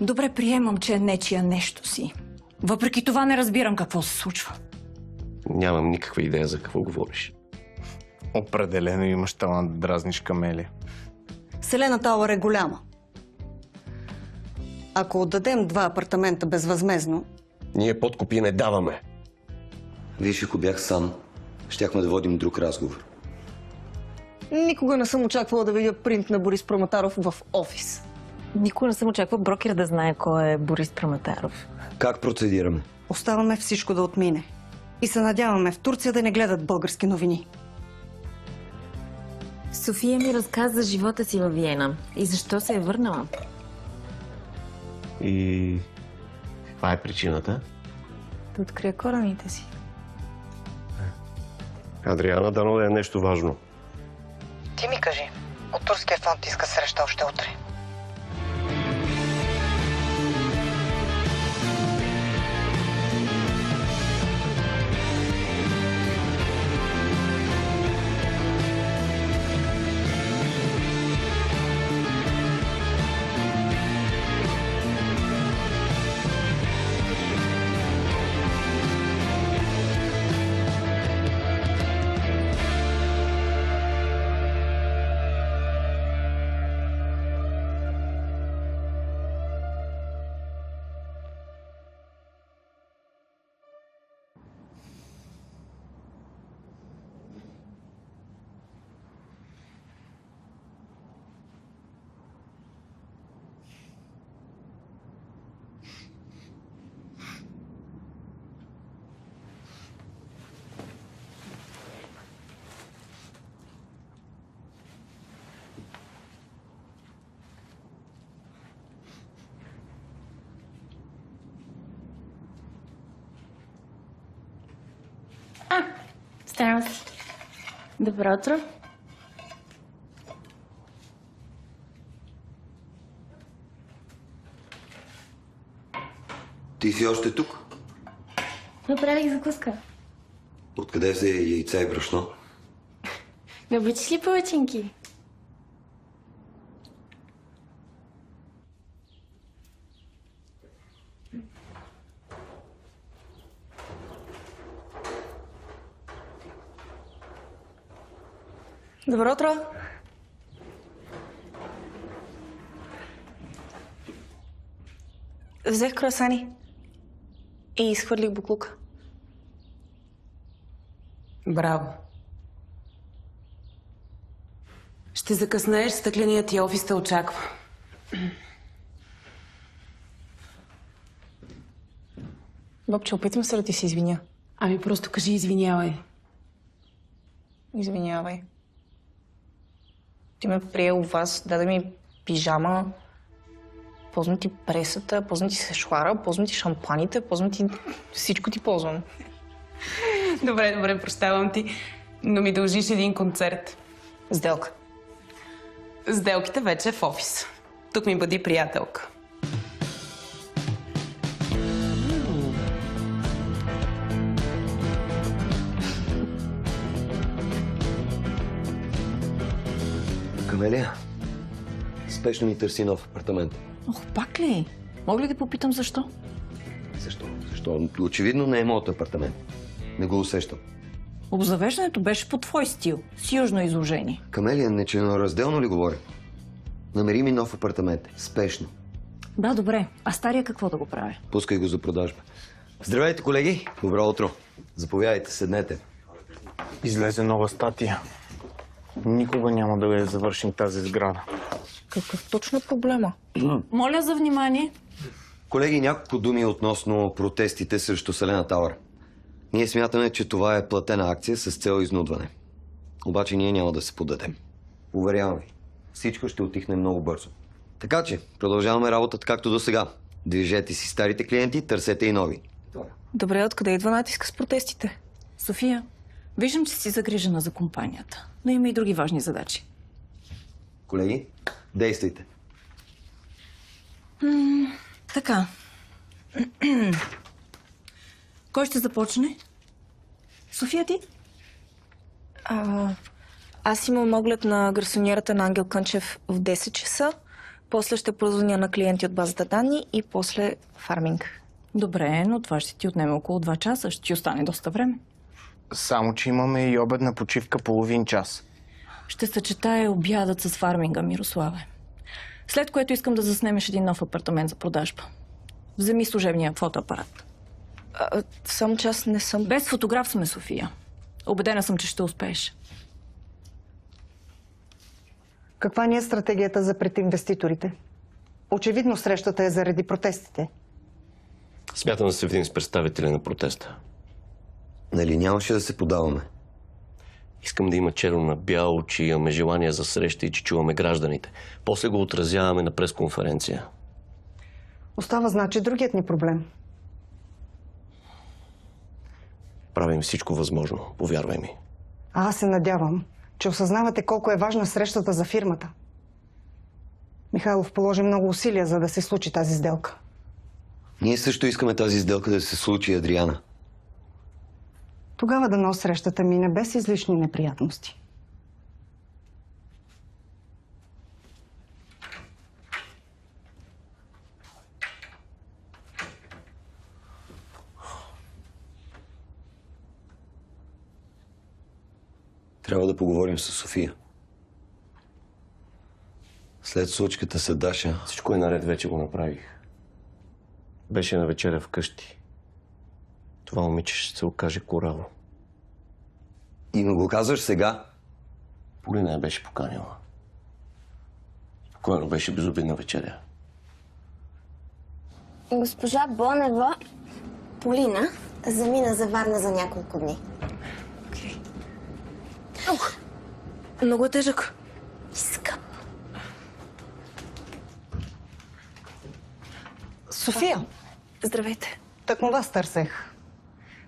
Добре, приемам, че е нечия нещо си. Въпреки това не разбирам какво се случва. Нямам никаква идея за какво говориш. Определено имаш талант да дразниш Камелия. Селена Тауър е голяма. Ако отдадем 2 апартамента безвъзмездно... Ние подкупи не даваме. Виж, ако бях сам, щяхме да водим друг разговор. Никога не съм очаквала да видя принт на Борис Праматаров в офис. Никога не съм очаквала брокер да знае кой е Борис Праматаров. Как процедираме? Оставаме всичко да отмине. И се надяваме в Турция да не гледат български новини. София ми разказа за живота си във Виена. И защо се е върнала? И каква е причината? Да открия корените си. Адриана, дано да е нещо важно. Ти ми кажи, от турския фонд иска среща още утре. Здравейте. Добро утро. Ти си още тук? Направих закуска. Откъде взе яйца и брашно? Не обичаш ли палачинки? Добро утро! Взех круасани и изхвърлих буклука. Браво! Ще закъснееш, стъкленият ти офис те очаква. Бабче, опитвам се да ти се извиня. Ами просто кажи извинявай. Извинявай. Ти ме прие у вас, даде ми пижама, ползвам ти пресата, ползвам ти сешуара, ползвам ти шампаните, ползвам ти... Всичко ти ползвам. Добре, прощавам ти, но ми дължиш един концерт. Сделка. Сделките вече в офис. Тук ми бъди приятелка. Камелия, спешно ми търси нов апартамент. Ох, пак ли? Мога ли да попитам защо? Защо? Очевидно не е моят апартамент. Не го усещам. Обзавеждането беше по твой стил, с южно изложение. Камелия, нечленоразделно ли говоря? Намери ми нов апартамент. Спешно. Да, добре. А стария какво да го правя? Пускай го за продажба. Здравейте, колеги! Добро утро! Заповядайте, седнете. Излезе нова статия. Никога няма да завършим тази сграда. Какъв точно е проблема? Моля за внимание. Колеги, няколко думи относно протестите срещу Селена Тауър. Ние смятаме, че това е платена акция с цел изнудване. Обаче ние няма да се подадем. Уверявам ви, всичко ще отихне много бързо. Така че, продължаваме работата както до сега. Движете си старите клиенти, търсете и нови. Добре, откъде идва натиска с протестите? София, виждам, че си загрижена за компанията, но има и други важни задачи. Колеги, действайте. Така. Кой ще започне? София, ти? Аз имам оглед на гарсонierата на Ангел Кънчев в 10 часа. После ще прозвоня на клиенти от базата данни и после фарминг. Добре, но това ще ти отнеме около 2 часа. Ще ти остане доста време. Само, че имаме и обедна почивка половин час. Ще съчетая обядът с фарминга, Мирославе. След което искам да заснемеш един нов апартамент за продажба. Вземи служебния фотоапарат. Само че аз не съм... Без фотограф сме, София. Убедена съм, че ще успееш. Каква ни е стратегията за пред инвеститорите? Очевидно срещата е заради протестите. Смятам да се видим с представители на протеста. Нали нямаше да се подаваме? Искам да има черно на бяло, че имаме желание за среща и че чуваме гражданите. После го отразяваме на пресконференция. Остава, значи, другият ни проблем. Правим всичко възможно, повярвай ми. А аз се надявам, че осъзнавате колко е важна срещата за фирмата. Михайлов положи много усилия, за да се случи тази сделка. Ние също искаме тази сделка да се случи, Адриана. Тогава дано срещата мине без излишни неприятности. Трябва да поговорим с София. След случката с Даша... Всичко е наред, вече го направих. Беше на вечеря вкъщи. Това момиче ще се окаже корало. И ми го казваш сега? Полина я беше поканила. Спокойно, беше безобидна вечеря. Госпожа Бонева, Полина, замина за Варна за няколко дни. Много е тежък. Скъп. София, Здравейте. тъкмо вас търсех.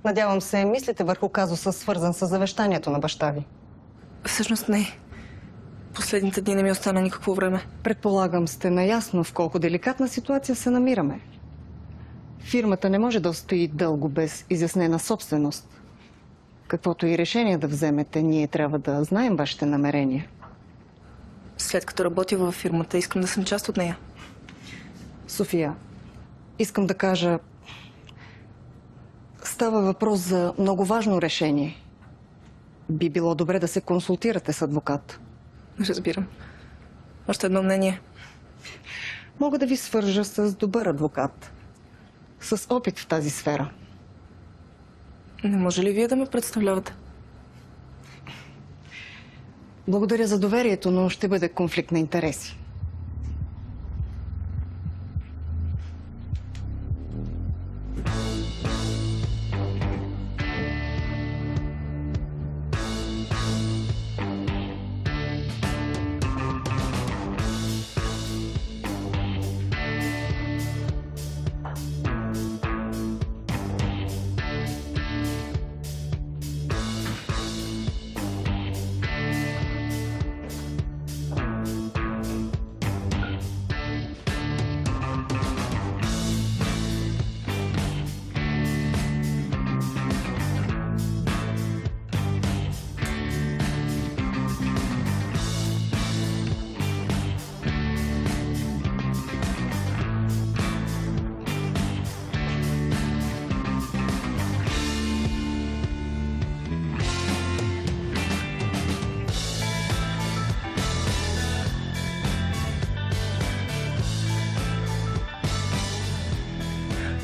Надявам се, мислите върху казуса, свързан с завещанието на баща ви. Всъщност не. Последните дни не ми остана никакво време. Предполагам, сте наясно в колко деликатна ситуация се намираме. Фирмата не може да устои дълго без изяснена собственост. Каквото и решение да вземете, ние трябва да знаем вашите намерения. След като работя във фирмата, искам да съм част от нея. София, искам да кажа, става въпрос за много важно решение. Би било добре да се консултирате с адвокат. Разбирам. Още едно мнение. Мога да ви свържа с добър адвокат. С опит в тази сфера. Не може ли вие да ме представлявате? Благодаря за доверието, но ще бъде конфликт на интереси.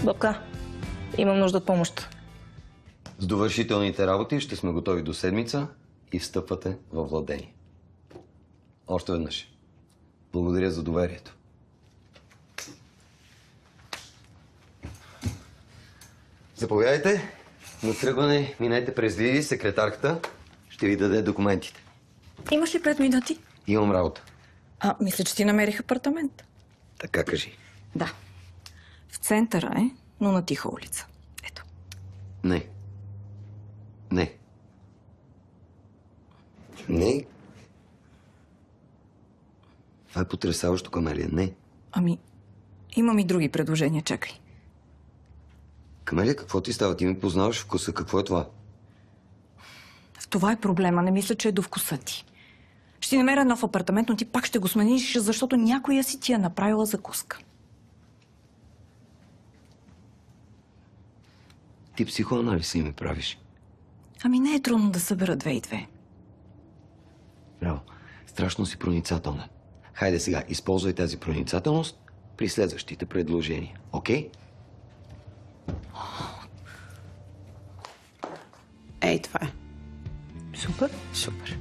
Бабка, имам нужда от помощ. С довършителните работи ще сме готови до седмица и встъпвате във владение. Още веднъж. Благодаря за доверието. Заповядайте. На тръгване минете през Лили, секретарката. Ще ви даде документите. Имаш ли 5 минути? Имам работа. Мисля, че ти намерих апартамент. Така кажи. Да. В центъра е, но на тиха улица. Ето. Не. Не. Не. Това е потресаващо, Камелия. Не. Имам и други предложения, чакай. Камелия, какво ти става? Ти ми познаваш вкуса. Какво е това? В това е проблема. Не мисля, че е до вкуса ти. Ще ти намеря нов апартамент, но ти пак ще го смениш, защото някоя си ти е направила закуска. Ти психоанализ ли ми правиш? Ами не е трудно да събера 2 и 2. Браво. Страшно си проницателна. Хайде сега, използвай тази проницателност при следващите предложения. Окей? Ей, това е. Супер. Супер.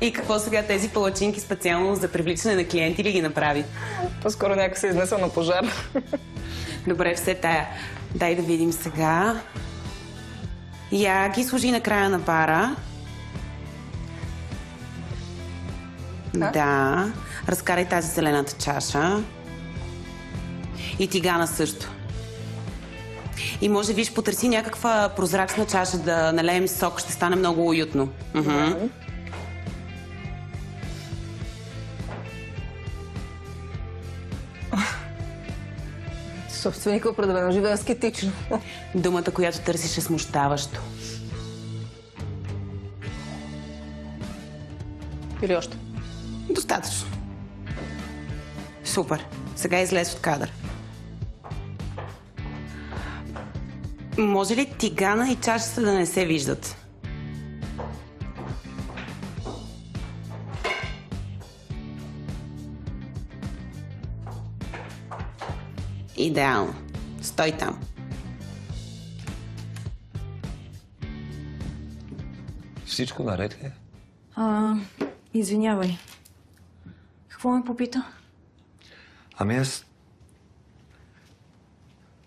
И какво сега тези палачинки специално за привличане на клиенти ли ги направи? По-скоро някой се изнесъл на пожар. Добре, все тая. Дай да видим сега. Я ги сложи на края на бара. Да. Разкарай тази зелената чаша. И тигана също. И може, виж, потърси някаква прозрачна чаша да налеем сок. Ще стане много уютно. Собственика определено живее аскетично. Думата, която търсиш, е смущаващо. Или още? Достатъчно. Супер. Сега излез от кадър. Може ли тигана и чашата да не се виждат? Идеално. Стой там. Всичко наред ли? Извинявай. Какво ме попита? Ами аз...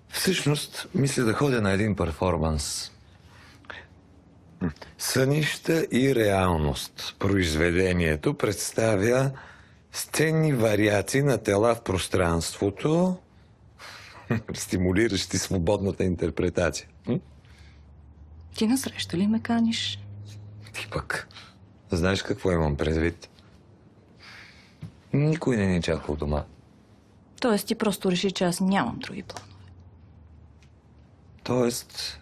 Всъщност, мисля да ходя на един перформанс. Сънища и реалност. Произведението представя сценни вариации на тела в пространството, стимулиращи свободната интерпретация. Ти насреща ли ме каниш? Ти пък. Знаеш какво имам предвид? Никой не ни чака у дома. Тоест ти просто реши, че аз нямам други планове. Тоест,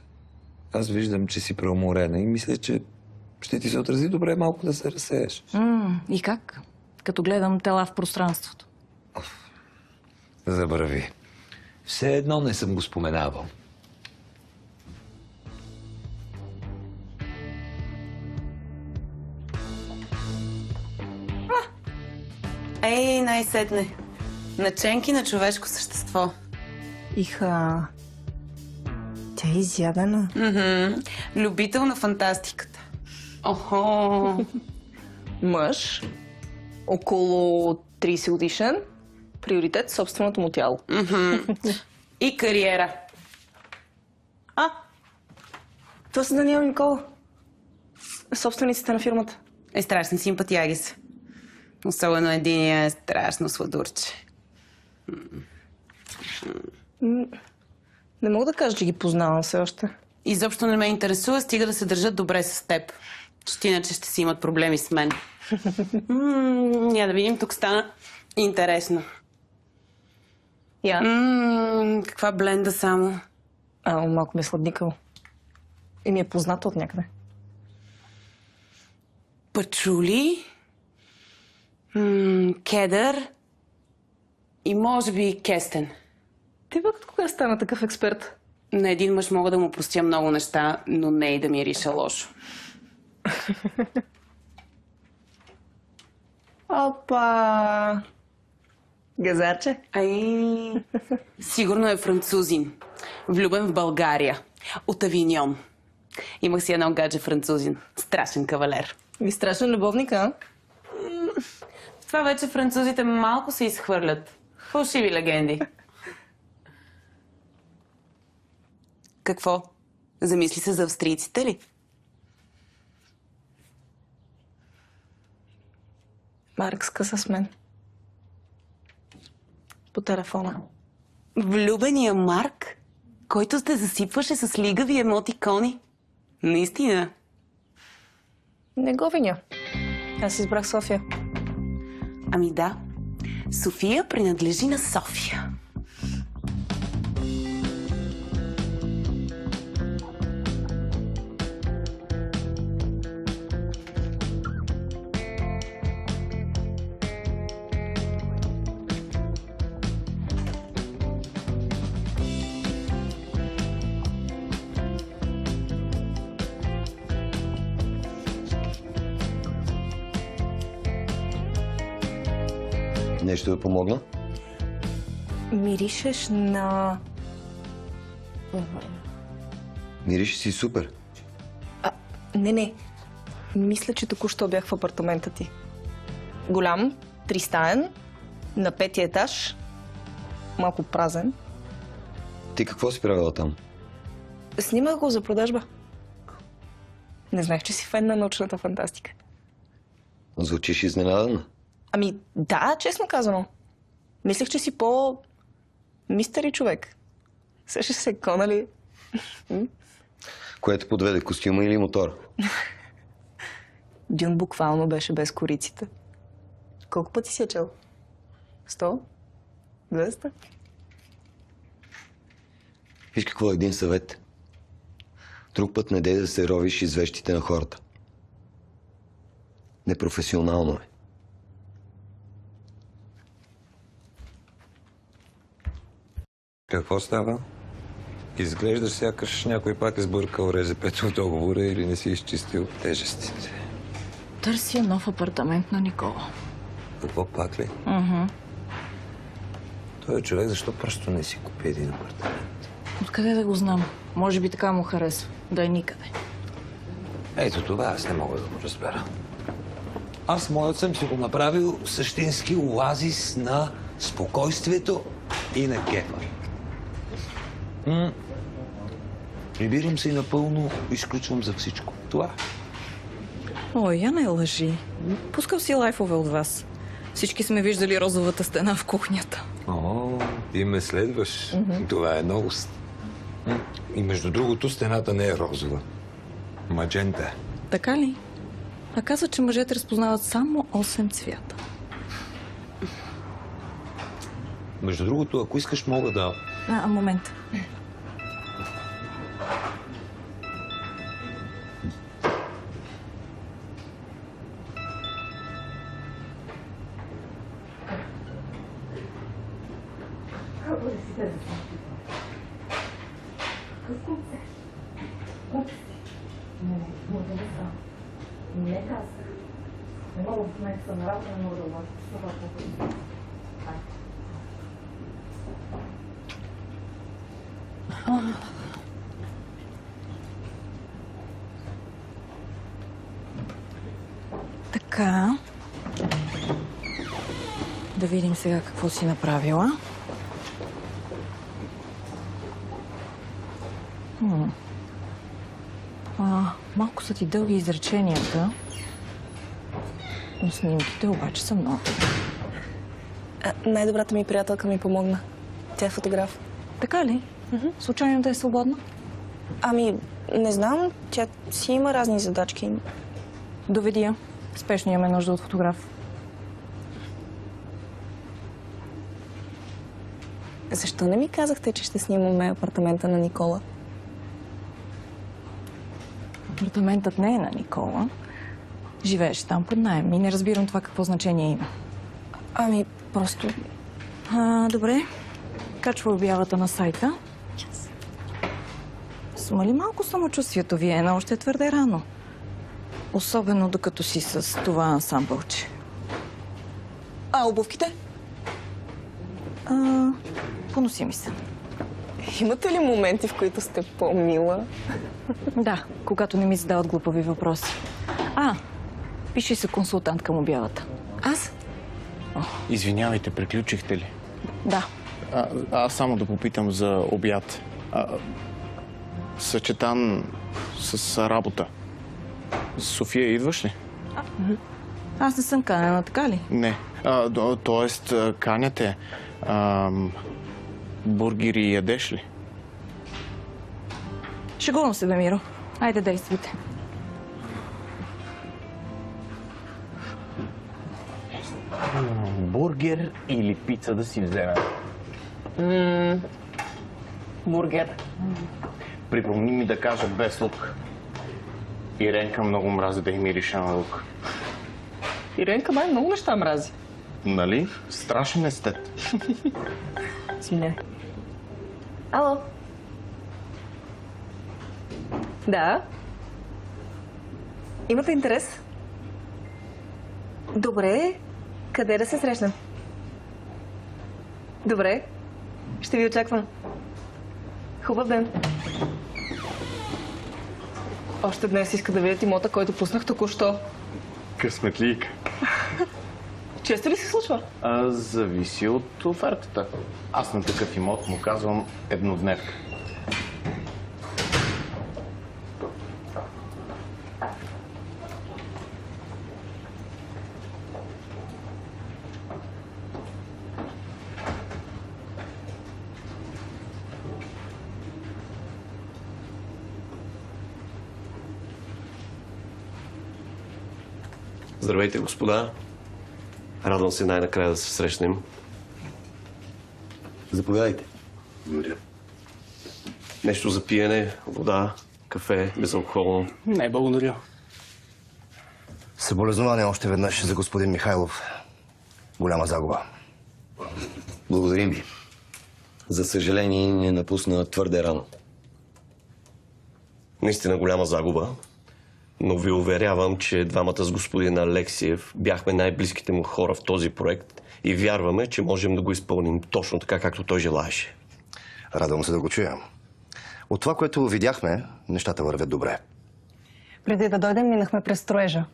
аз виждам, че си преуморена и мисля, че ще ти се отрази добре малко да се разсееш. И как? Като гледам тела в пространството. Забрави. Все едно не съм го споменавал. Ей, най-сетне. Наченки на човешко същество. Иха... Тя е изядена. Любител на фантастиката. Охо! Мъж, около 30 годишен, приоритет собственото му тяло. И кариера. Това са Даниел Никола. Собствениците на фирмата. Страшни симпатияги са. Особено единия е страшно сладурче. Не мога да кажа, че ги познавам все още. Изобщо не ме интересува, стига да се държат добре с теб. Защото иначе ще си имат проблеми с мен. Я да видим, тук стана интересно. Каква бленда само. Малко ми е сладникъл. И ми е позната от някъде. Пачули, кедър и може би кестен. Ти пък кога стана такъв експерт? На един мъж мога да му простя много неща, но не и да мириша лошо. Опа! Газарче? Сигурно е французин. Влюбен в България. От Авиньон. Имах си едно гадже французин. Страшен кавалер. И страшен любовник, а? В това вече французите малко се изхвърлят. Фалшиви легенди. Какво? Замисли се за австрийците ли? Марк скъса с мен. По телефона. Влюбения Марк? Който те засипваше с лигави емотикони? Наистина? Не го виня. Аз избрах София. Ами да. София принадлежи на София. Нещо да помогна? Миришеш на... Мириш си супер. Не. Мисля, че току-що бях в апартамента ти. Голям, тристаен, на 5-ти етаж, малко празен. Ти какво си правила там? Снимах го за продажба. Не знаех, че си фен на научната фантастика. Звучиш изненадана. Ами да, честно казано. Мислех, че си по-мистери човек. Сещаш се, Конали? Което подведе, костюма или мотора? Дюн буквално беше без кориците. Колко пъти си е чел? 100? 200? Виж какво е един съвет. Друг път не дей да се ровиш из вещите на хората. Непрофесионално е. Какво става? Изглеждаш сякаш някой пак е сбъркал РЗП-то в договора или не си изчистил тежестите. Търся нов апартамент на Никола. Какво пак ли? Той е човек, защо просто не си купи един апартамент? Откъде да го знам? Може би така му харесва. Да е никъде. Ето това аз не мога да го разбера. Аз моят съм си го направил същински оазис на спокойствието и на кефа. Прибирам се и напълно изключвам за всичко. Това. Ой, я не лъжи. Пускал си лайфове от вас. Всички сме виждали розовата стена в кухнята. О, ти ме следваш. Това е новост. И между другото, стената не е розова. Маджента. Така ли? А казва, че мъжете разпознават само 8 цвята. Между другото, ако искаш, мога да... Момент. Така. Да видим сега какво си направила. Малко са ти дълги изреченията, но снимките обаче са много. Най-добрата ми приятелка ми помогна. Тя е фотограф. Така ли? Случайно да е свободна? Ами, не знам. Тя си има разни задачки. Доведи я. Спешно имаме нужда от фотограф. Защо не ми казахте, че ще снимаме апартамента на Никола? Апартаментът не е на Никола. Живееш там под наем и не разбирам това какво значение има. Ами, просто... Добре. Качва обявата на сайта. Смали малко самочувствието ви, Ена, още е твърде рано. Особено докато си с това ансамбълче. Обувките? Поносими се. Имате ли моменти, в които сте по-мила? Да, когато не ми задават глупави въпроси. Пиши се консултант към обявата. Аз? Извинявайте, приключихте ли? Да. Аз само да попитам за обяд. Съчетан с работа. София, идваш ли? Аз не съм канена, така ли? Не. Тоест, каняте. Бургери ядеш ли? Шегувам се, бе, Миро. Айде, действайте. Бургер или пица да си вземем? Бургер. Припомни ми да кажа без лук. Иренка много мрази да й мирише на лук. Иренка май много неща мрази. Нали? Страшен естет. Извинявай. Ало? Да? Имате интерес? Добре. Къде да се срещнем? Добре. Ще ви очаквам. Хубав ден. Още днес иска да видят имота, който пуснах току-що. Късметлик. Често ли се случва? Зависи от офертата. Аз на такъв имот му казвам еднодневка. Здравейте, господа. Радвам се най-накрая да се срещнем. Заповядайте. Благодаря. Нещо за пиене, вода, кафе, безалкохолно. Не, благодаря. Съболезнования още веднъж за господин Михайлов. Голяма загуба. Благодарим ви. За съжаление, ни напусна твърде рано. Наистина голяма загуба. Но ви уверявам, че двамата с господин Алексиев бяхме най-близките му хора в този проект и вярваме, че можем да го изпълним точно така, както той желаеше. Радвам се да го чуя. От това, което видяхме, нещата вървят добре. Преди да дойдем, минахме през строежа.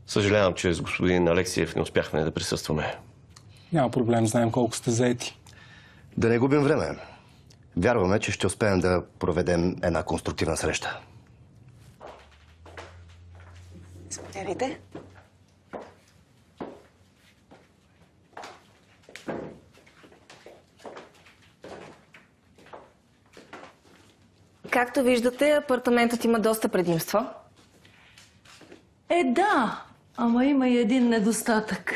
Съжалявам, че с господин Алексиев не успяхме да присъстваме. Няма проблем, знаем колко сте заети. Да не губим време. Вярваме, че ще успеем да проведем една конструктивна среща. Заповядайте. Както виждате, апартаментът има доста предимства. Да, ама има и един недостатък.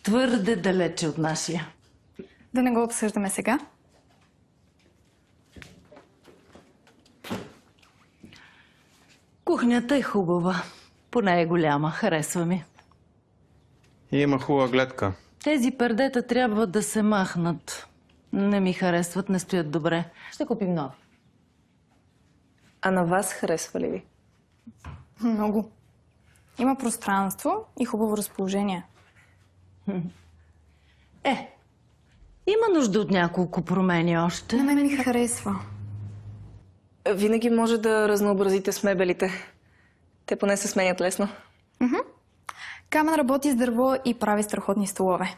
Твърде далече от нашия. Да не го обсъждаме сега. Кухнята е хубава. Поне е голяма. Харесва ми. И има хубава гледка. Тези пердета трябва да се махнат. Не ми харесват, не стоят добре. Ще купим нови. А на вас харесва ли ви? Много. Има пространство и хубаво разположение. Има нужда от няколко промени още. На мен ми харесва. Винаги може да разнообразите с мебелите. Те поне се сменят лесно. Камен работи с дърво и прави страхотни столове.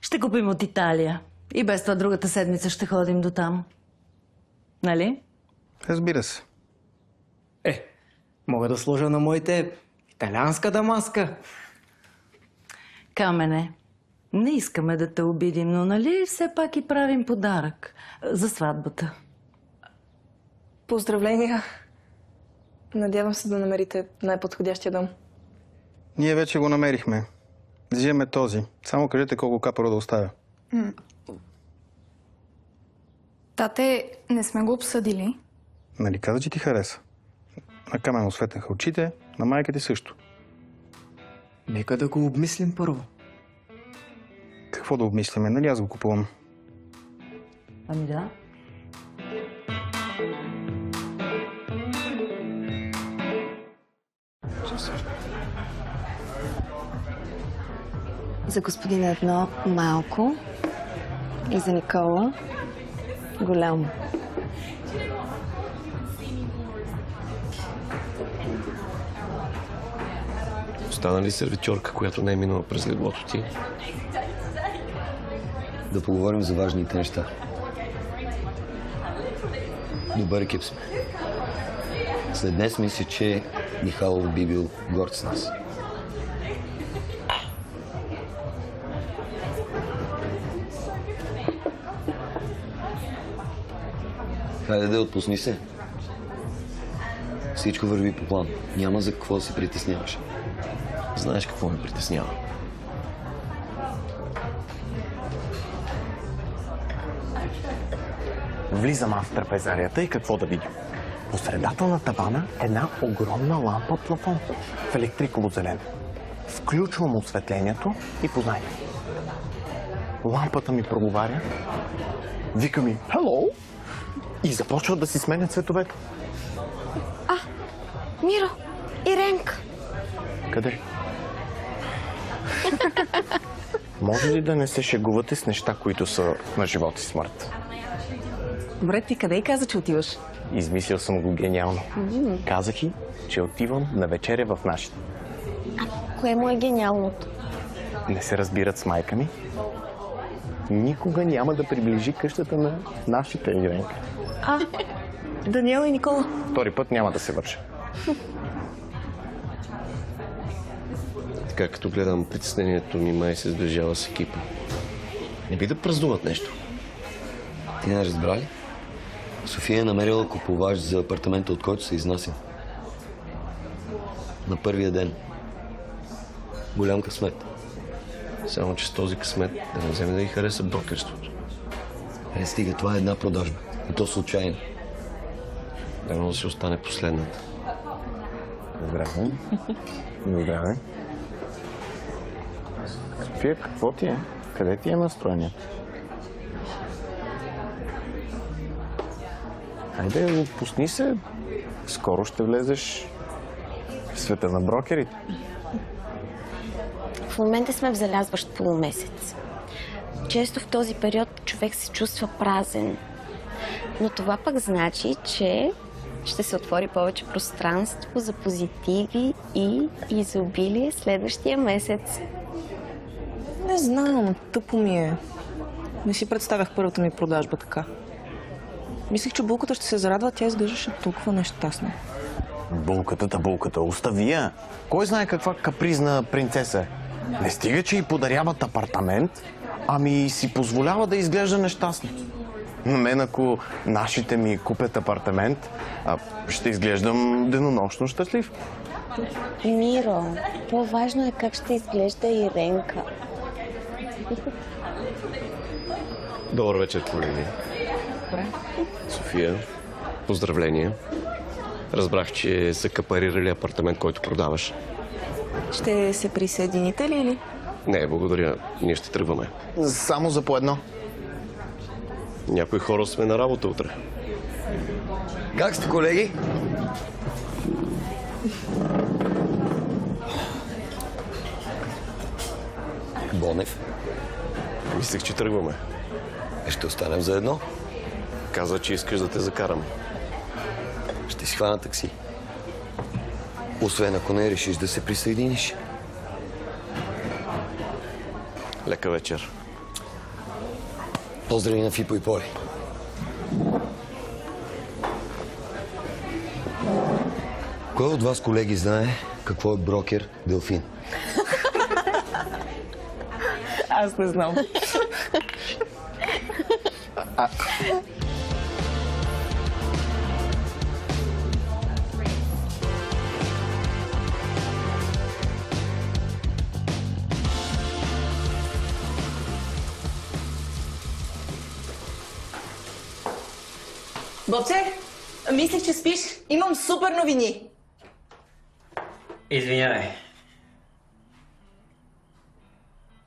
Ще купим от Италия. И без това другата седмица ще ходим до там. Нали? Разбира се. Мога да сложа на моите италианска дамаска. Камене, не искаме да те обидим, но нали все пак и правим подарък за сватбата. Поздравления. Надявам се да намерите най-подходящия дом. Ние вече го намерихме. Взимаме този. Само кажете колко капора да оставя. Тате, не сме го обсъдили. Нали каза, че ти хареса? На Камен осветнаха очите, на майка ти също. Нека да го обмислим първо. Какво да обмисляме? Нали аз го купувам? Ами да. За господина едно малко и за Никола голямо. Остана ли сервитьорка, която не е минала през леглото ти? Да поговорим за важните неща. Добър екип сме. След днес мисля, че Михайлов би бил горд с нас. Хайде да отпусни се. Всичко върви по план. Няма за какво да се притесняваш. Знаеш какво ме притеснява? Влизам аз в трапезарията и какво да видим? По средата на тавана една огромна лампа плафон в електриково зелено. Включвам осветлението и познай. Лампата ми проговаря, вика ми «Hello!» и започва да си сменя цветовете. Миро, Иренка. Къде? Може ли да не се шегувате с неща, които са на живот и смърт? Добре, ти къде и каза, че отиваш? Измислил съм го гениално. Казах и, че отивам на вечеря в нашите. Кое му е гениалното? Не се разбират с майка ми. Никога няма да приближи къщата на нашите Иренка. Даниела и Никола. Втори път няма да се върша. Така като гледам, притеснението ми май се сближава с екипа. Не би да празнуват нещо. Ти не разбра ли? София е намерила купувач за апартамента, от който се изнася. На първия ден. Голям късмет. Само че с този късмет да не вземе да й хареса брокерството. Стига, това е една продажба. И то случайно. Дано да си остане последната. Здравей. Здравей. София, какво ти е? Къде ти е настроението? Хайде, отпусни се. Скоро ще влезеш в света на брокерите. В момента сме в залязващ полумесец. Често в този период човек се чувства празен. Но това пък значи, че ще се отвори повече пространство за позитиви и изобилие следващия месец. Не знам, тъпо ми е. Не си представях първата ми продажба така. Мислих, че булката ще се зарадва, тя изглеждаше толкова нещастна. Булката, остави я. Кой знае каква капризна принцеса е? Не стига, че й подаряват апартамент, ами си позволява да изглежда нещастна. На мен, ако нашите ми купят апартамент, ще изглеждам денонощно щастлив. Миро, по-важно е как ще изглежда Иренка. Добър вечер, колеги. София, поздравления. Разбрах, че са капарирали апартамент, който продаваш. Ще се присъедините ли или? Не, благодаря. Ние ще тръгваме. Само за по едно. Някои хора сме на работа утре. Как сте, колеги? Бонев. Мислех, че тръгваме. Ще останем заедно. Каза, че искаш да те закарам. Ще си хвана такси. Освен ако не решиш да се присъединиш. Лека вечер. Поздрави на Фипо и Поли. Кой от вас, колеги, знае какво е брокер Делфин? Аз не знам. Бобче, мислех, че спиш. Имам супер новини. Извинявай.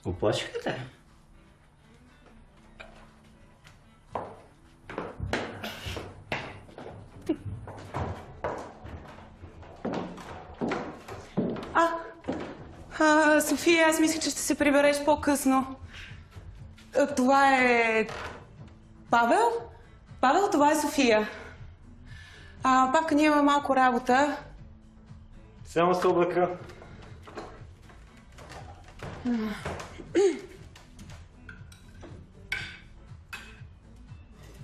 Оплачиха те? София, аз мисля, че ще се прибереш по-късно. Това е... Павел? Павел, това е София. Папка, ние имаме малко работа. Само се облека.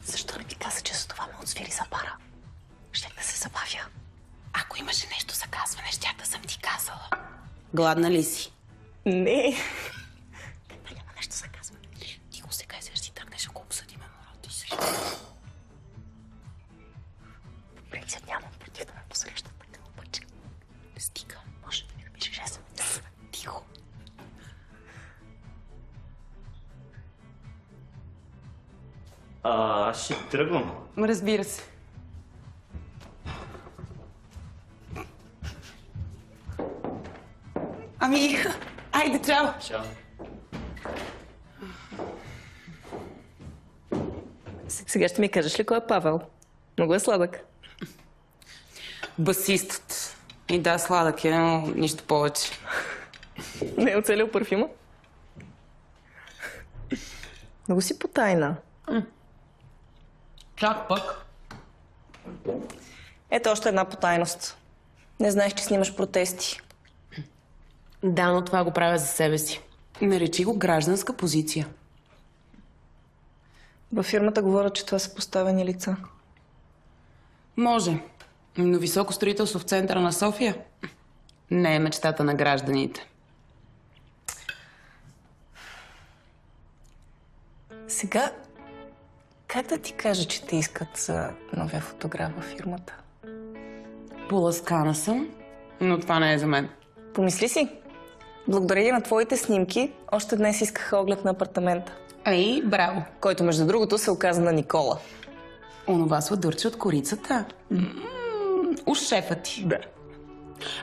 Защо не ми каза, че за това ме отсвири за пара? Щях да се забавя. Ако имаше нещо за казване, щях да съм ти казала. Гладна ли си? Не. Да няма нещо за казване. Ти го сега и си тръгнеш, ако обсъдим морото и си. В принцип нямам против да ме посрещат така обаче. Не стига. Може да ми напишеш SMS. Тихо. Аз ще тръгвам. Разбира се. Ами, айде, чао. Чао. Сега ще ми кажеш ли кой е Павел? Много е сладък. Басистът. И да, сладък е, но нищо повече. Не е оцелил парфюма? Много си потайна. Чак пък. Ето още една потайност. Не знаеш, че снимаш протести. Да, но това го правя за себе си. Наречи го гражданска позиция. Във фирмата говорят, че това са поставени лица. Може, но високо строителство в центъра на София не е мечтата на гражданите. Сега, как да ти кажа, че те искат за новия фотограф във фирмата? Поласкана съм, но това не е за мен. Помисли си. Благодарение на твоите снимки, още днес искаха оглед на апартамента. Ай, браво. Който, между другото, се оказа на Никола. Онова сладурче от корицата. Уж шефа ти. Да.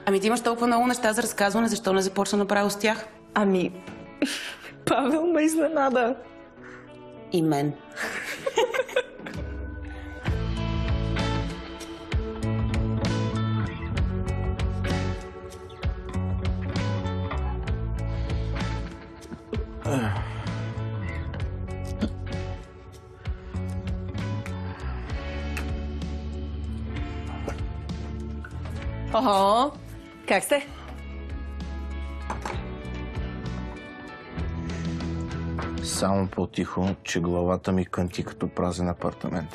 Ами ти имаш толкова много неща за разказване, защо не започна направо с тях? Ами, Павел ме изненада. И мен. Охо, как сте? Само по-тихо, че главата ми кънти като празен апартамент.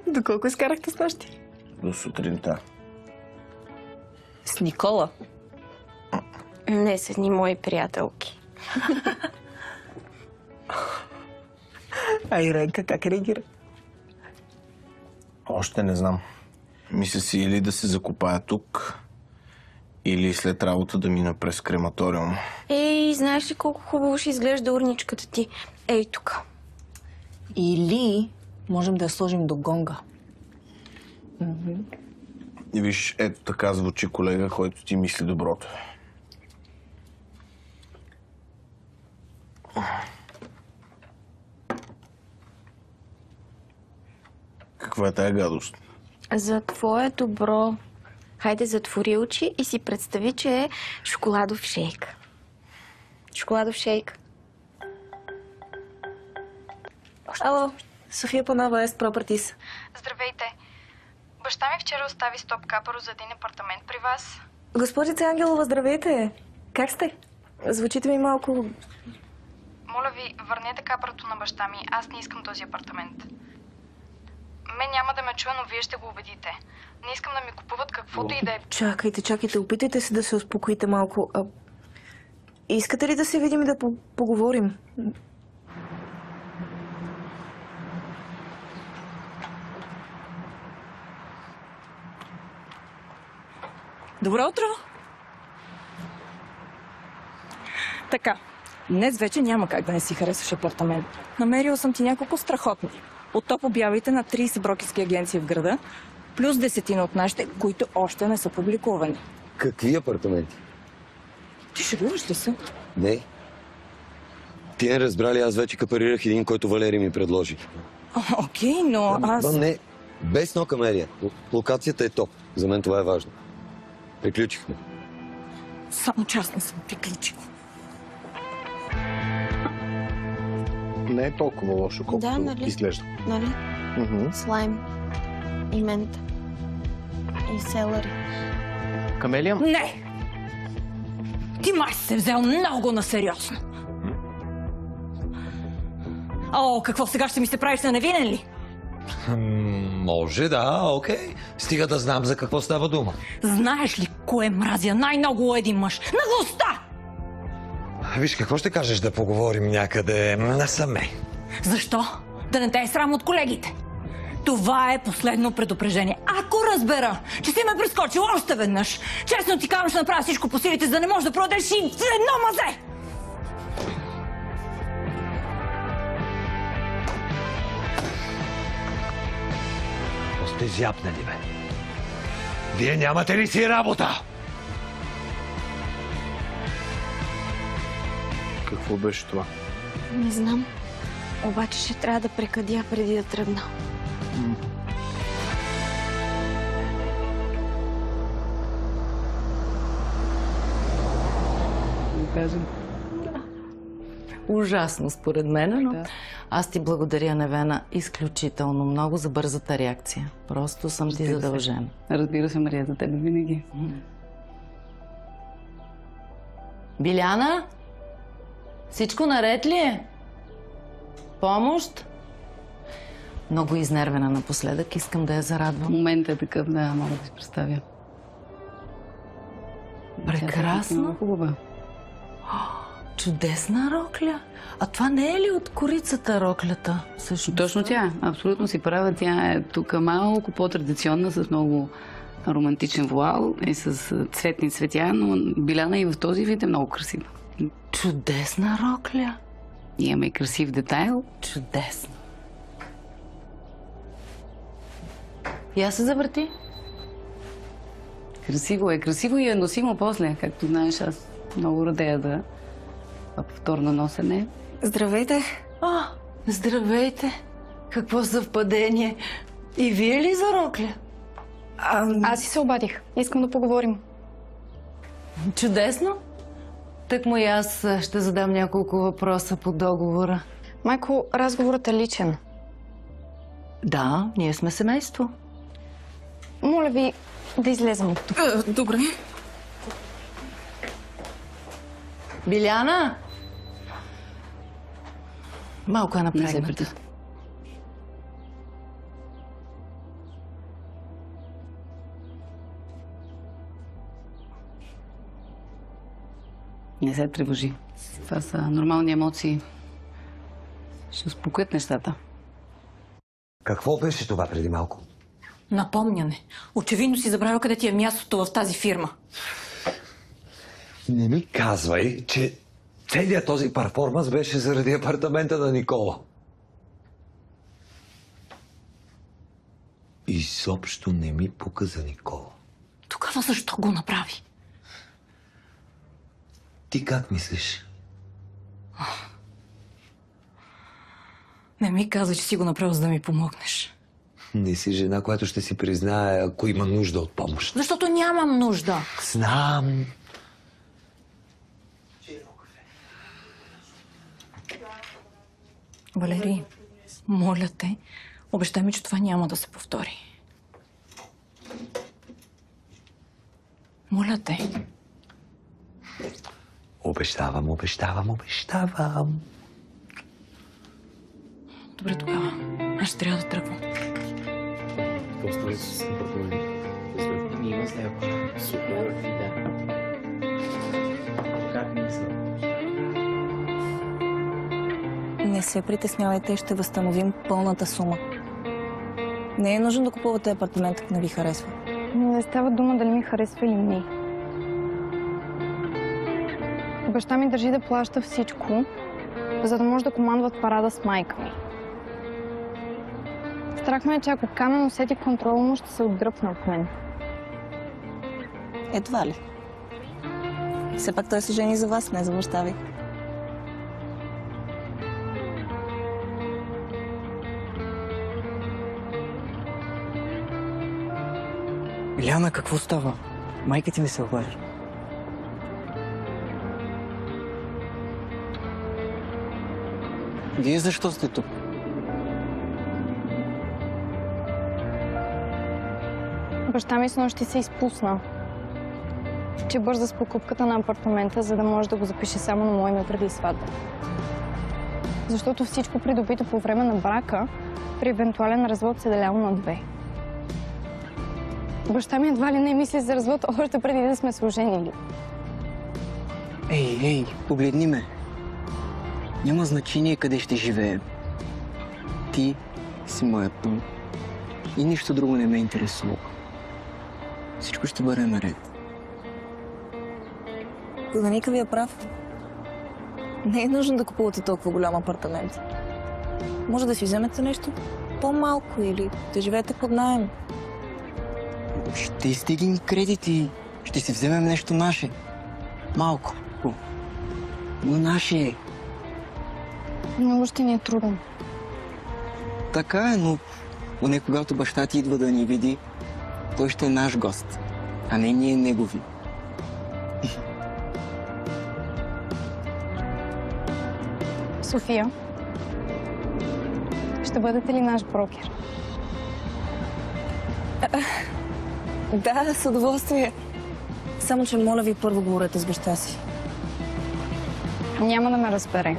Доколко изкарахте с нощи? До сутринта. С Никола? Не с едни мои приятелки. А Иренка как реагира? Още не знам. Мисля си или да се закопая тук, или след работа да мина през крематориум. Ей, знаеш ли колко хубаво ще изглежда урничката ти? Ей, тук. Или можем да я сложим до гонга. И виж, ето така звучи колега, който ти мисли доброто. Каква е тая гадост? За твое добро. Хайде, затвори очи и си представи, че е шоколадов шейк. Шоколадов шейк. Ало, София Панова, Ест Пропъртис. Здравейте. Баща ми вчера остави стоп капаро за един апартамент при вас. Госпожица Ангелова, здравейте. Как сте? Звучите ми малко... Моля ви, върнете капарото на баща ми. Аз не искам този апартамент. Мен няма да ме чуя, но вие ще го убедите. Не искам да ми купуват каквото и да е. Чакайте, опитайте се да се успокоите малко. Искате ли да се видим и да поговорим? Добро утро! Така, днес вече няма как да не си харесваш апартамент. Намерила съм ти няколко страхотни. От топ обявите на 30 брокерски агенции в града, плюс 10 от нашите, които още не са публикувани. Какви апартаменти? Ти шегуваш ли се? Не. Ти не разбрали, аз вече капарирах един, който Валери ми предложи. Окей, но аз... Не, без но камерия. Локацията е топ. За мен това е важно. Приключихме. Само че аз не съм приключила. Не е толкова лошо, колкото Да, нали? изглежда. Нали? Слайм. И мента. И селери. Камелия? Не! Ти май се взел много насериозно. О, какво сега ще ми се правиш на невинен ли? Може, да, окей. Стига да знам за какво става дума. Знаеш ли кое мразя най-много у един мъж? Наглостта! Виж, какво ще кажеш да поговорим някъде насаме? Защо? Да не те е срам от колегите. Това е последно предупреждение. Ако разбера, че си ме прескочил още веднъж, честно ти казвам, ще направя всичко по силите, за да не можеш да продадеш и едно мазе! Сте зяпнали, бе. Вие нямате ли си работа? Какво беше това? Не знам. Обаче ще трябва да прекъдя преди да тръгна. Казвам. ужасно според мен, но аз ти благодаря, Невена, изключително много за бързата реакция. Просто съм ти задължена. Разбира се, Мария, за тебе винаги. Биляна? Всичко наред ли е? Помощ? Много изнервена напоследък, искам да я зарадвам. Моментът е такъв, да, мога да си представя. Прекрасно. Много хубава. Чудесна рокля. А това не е ли от корицата роклята? Също. Точно тя. Абсолютно си права. Тя е тук малко по-традиционна, с много романтичен вуал и с цветни цветя, но Биляна и в този вид е много красива. Чудесна рокля. Имаме и красив детайл. Чудесно. Я се завърти. Красиво и е носимо после, както знаеш, аз много радея да повторно носене. Здравейте. Здравейте. Какво съвпадение. И вие ли за рокля? Аз и се обадих. Искам да поговорим. Чудесно. Так му и аз ще задам няколко въпроса по договора. Майко, разговорът е личен. Да, ние сме семейство. Моля ви да излезем от тук. Добре. Биляна! Малко е напрегната. Не се тревожи. Това са нормални емоции. Ще успокоят нещата. Какво беше това преди малко? Напомняне. Очевидно си забравя къде ти е мястото в тази фирма. Не ми казвай, че целият този перформанс беше заради апартамента на Никола. Изобщо не ми пука за Никола. Тогава защо го направи? Ти как мислиш? Не ми каза, че си го направил, за да ми помогнеш. Не си жена, която ще си признае, ако има нужда от помощ. Защото нямам нужда. Знам. Валери, моля те, обещай ми, че това няма да се повтори. Моля те. Обещавам. Добре, тогава. Аз ще трябва да тръгвам. Има сделка. Супер идея. Как мисля? Не се притеснявайте, ще възстановим пълната сума. Не е нужно да купувате апартамент, ако не ви харесва. Не става дума дали ми харесва или не. Баща ми държи да плаща всичко, за да може да командват парада с майка ми. Страх ме е, че ако Камен усети контрола му, ще се отдръпне от мен. Едва ли. Все пак той се жени за вас, не за баща ви. Иляна, какво става? Майка ти ми се обади. Вие защо сте тук? Баща ми снощи се изпусна, че бърза с покупката на апартамента, за да може да го запише само на мое име преди сватба. Защото всичко придобито по време на брака, при евентуален развод се деляло на две. Баща ми едва ли не мисли за развод още преди да сме се оженили. Ей, погледни ме. Няма значение къде ще живеем. Ти си моят дом. И нищо друго не ме интересува. Всичко ще бъде наред. Даника ви е прав. Не е нужно да купувате толкова голям апартамент. Може да си вземете нещо по-малко или да живеете под наем. Ще изтеглим кредити. Ще си вземем нещо наше. Малко. Но наше. Много ще ни е трудно. Така е, но поне когато баща ти идва да ни види, той ще е наш гост, а не ние негови. София, ще бъдете ли наш брокер? Да, с удоволствие. Само, че моля ви, първо говорете с баща си. Няма да ме разбере.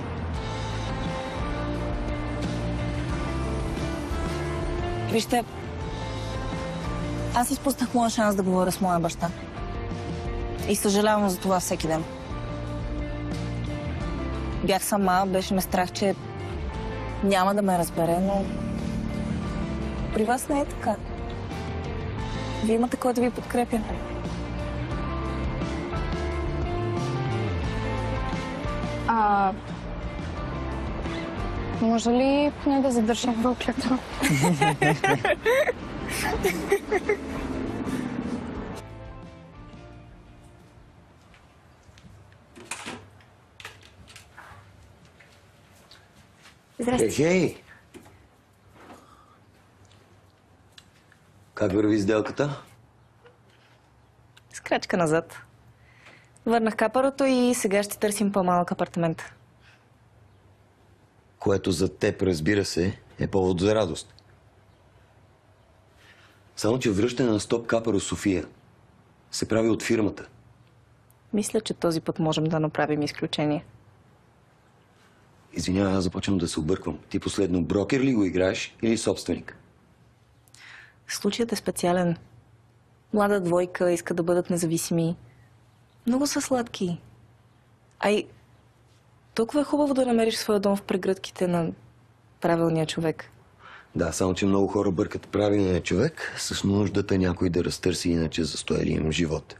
Вижте, аз изпуснах моя шанс да говоря с моя баща. И съжалявам за това всеки ден. Бях сама, беше ме страх, че няма да ме разбере, но при вас не е така. Вие имате кой да ви подкрепя. Може ли поне да задържим проклята? Здрасти. Хей! Как върви сделката? С крачка назад. Върнах капарото и сега ще търсим по-малък апартамент. Което за теб, разбира се, е повод за радост. Само, че връщане на стоп капаро София се прави от фирмата. Мисля, че този път можем да направим изключение. Извинявай, аз започвам да се обърквам. Ти последно брокер ли го играеш или собственик? Случаят е специален. Млада двойка иска да бъдат независими. Много са сладки. Ай, толкова е хубаво да намериш своя дом в прегръдките на правилния човек. Да, само че много хора бъркат правилния човек с нуждата някой да разтърси иначе застоялия им живот.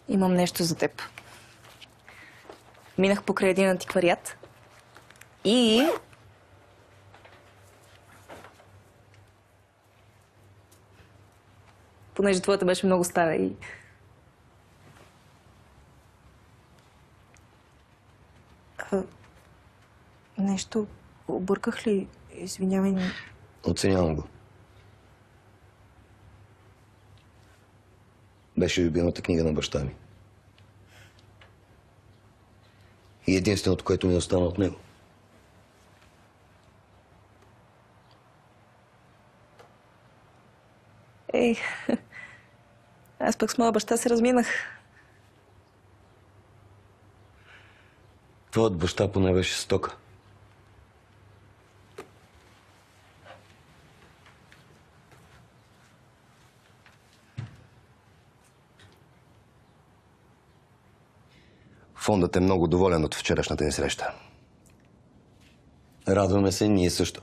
Имам нещо за теб. Минах покрай един антиквариат и... Понеже твоята беше много стара и... Нещо обърках ли? Извинявай. Оценявам го. Беше любимата книга на баща ми. И единственото, което ми остана от него. Ей, аз пък с моя баща се разминах. Твоят баща поне беше стока. Фондът е много доволен от вчерашната ни среща. Радваме се, ние също.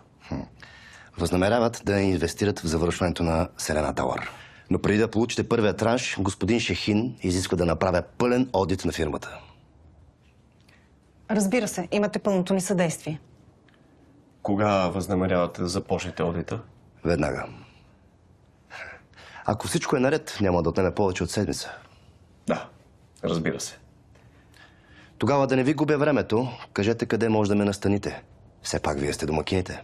Възнамеряват да инвестират в завършването на Селена Тауър. Но преди да получите първия транш, господин Шехин изисква да направя пълен одит на фирмата. Разбира се, имате пълното ни съдействие. Кога възнамерявате да започнете одита? Веднага. Ако всичко е наред, няма да отнеме повече от седмица. Да, разбира се. Тогава да не ви губя времето, кажете къде може да ме настаните. Все пак вие сте домакините.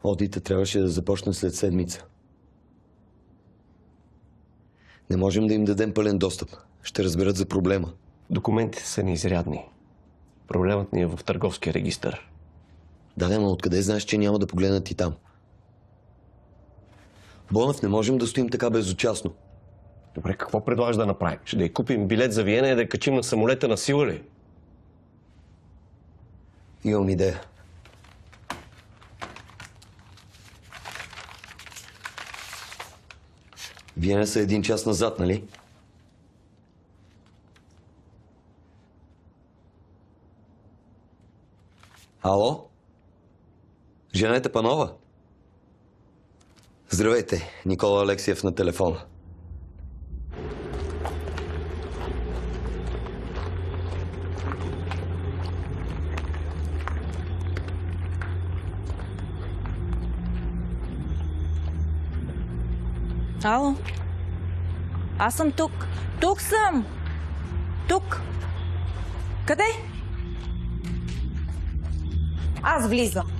Одита трябваше да започне след седмица. Не можем да им дадем пълен достъп. Ще разберат за проблема. Документите са неизрядни. Проблемът ни е в търговския регистър. Да, но откъде знаеш, че няма да погледнат и там? Бонев, не можем да стоим така безучастно. Добре, какво предлагаш да направим? Ще да й купим билет за Виена и да я качим на самолета на сила ли? Имам идея. Виена са 1 час назад, нали? Ало? Женета Панова? Здравейте, Никола Алексиев на телефона. Ало? Аз съм тук. Тук съм! Тук! Къде? Аз влизам.